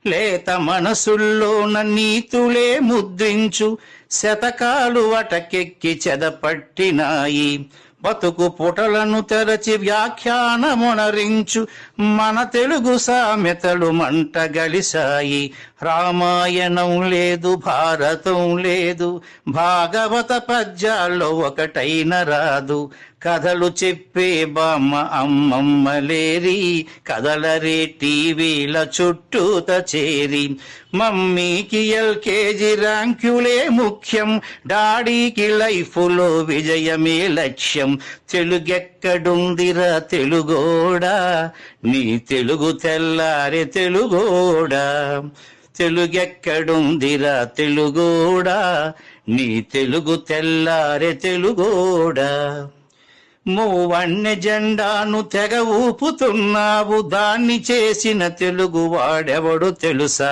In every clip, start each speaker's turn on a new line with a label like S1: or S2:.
S1: లేత మనసుల్లోన నీతులే ముద్రించు శతకాలు అటకెక్కి చెదపట్టినాయి. బతుకు పుటలను తెరచి వ్యాఖ్యానమునరించు మన తెలుగు సామెతలు మంట గలిసాయి. రామాయణం లేదు, భారతం లేదు, భాగవత పద్యాల్లో ఒకటైన రాదు. కథలు చెప్పే బామ్మ అమ్మమ్మ లేరి, కథలరే టీవీల చుట్టూత చేరి. మమ్మీకి ఎల్కేజీ ర్యాంకులే ముఖ్యం, డాడీకి లైఫ్లో విజయమే లక్ష్యం. తెలుగెక్కడుందిరా తెలుగోడా, నీ తెలుగు తెల్లారే తెలుగోడా. తెలుగెక్కడుందిరా తెలుగోడా, నీ తెలుగు తెల్లారే తెలుగోడా. మూవన్నె జెండాను తెగ ఊపుతున్నావు, దాన్ని చేసిన తెలుగు వాడెవడు తెలుసా?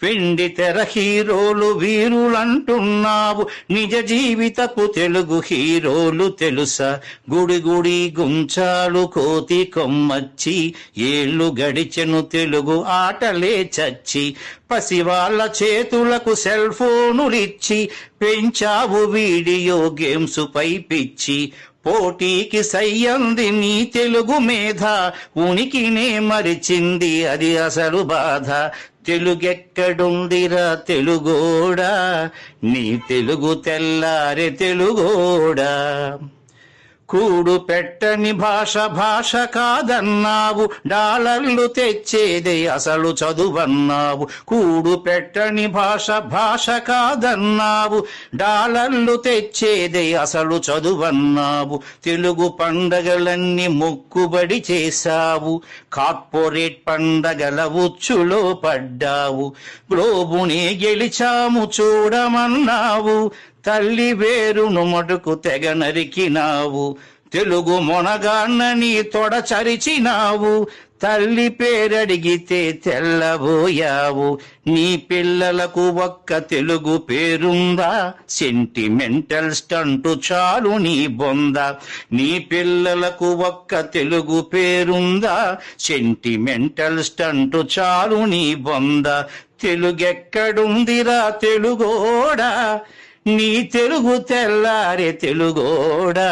S1: వెండి తెర హీరోలు వీరులంటున్నావు, నిజ జీవితపు తెలుగు హీరోలు తెలుసా? గుడి గుడి గుంచాలు కోతి కొమ్మచ్చి, ఏళ్ళు గడిచెను తెలుగు ఆటలే చచ్చి. పసివాళ్ళ చేతులకు సెల్ ఫోనులిచ్చి పెంచావు వీడియో గేమ్స్ పై పిచ్చి. పోటీకి సయ్యంది నీ తెలుగు మేధ, ఉనికినే మరిచింది అది అసలు బాధ. తెలుగెక్కడుందిరా తెలుగోడా, నీ తెలుగు తెల్లారే తెలుగోడా. కూడు పెట్టని భాష భాష కాదన్నావు, డాలర్లు తెచ్చేదే అసలు చదువన్నావు. కూడు పెట్టని భాష భాష కాదన్నావు, డాలర్లు తెచ్చేదే అసలు చదువన్నావు. తెలుగు పండగలన్నీ మొక్కుబడి చేశావు, కార్పొరేట్ పండగల ఉచ్చులో పడ్డావు. గ్లోబునే గెలిచాము చూడమన్నావు, తల్లి వేరును మటుకు తెగ నరికినావు. తెలుగు మొనగాన్నని తొడ చరిచినావు, తల్లి పేరడిగితే తెల్లబోయావు. నీ పిల్లలకు ఒక్క తెలుగు పేరుందా, సెంటిమెంటల్ స్టంటు చాలు నీ బొంద. నీ పిల్లలకు ఒక్క తెలుగు పేరుందా, సెంటిమెంటల్ స్టంటు చాలు నీ బొంద. తెలుగెక్కడుందిరా తెలుగోడా, నీ తెలుగు తెల్లారే తెలుగోడా.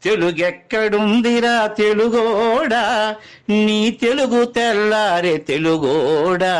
S1: తెలుగెక్కడుందిరా తెలుగోడా, నీ తెలుగు తెల్లారే తెలుగోడా.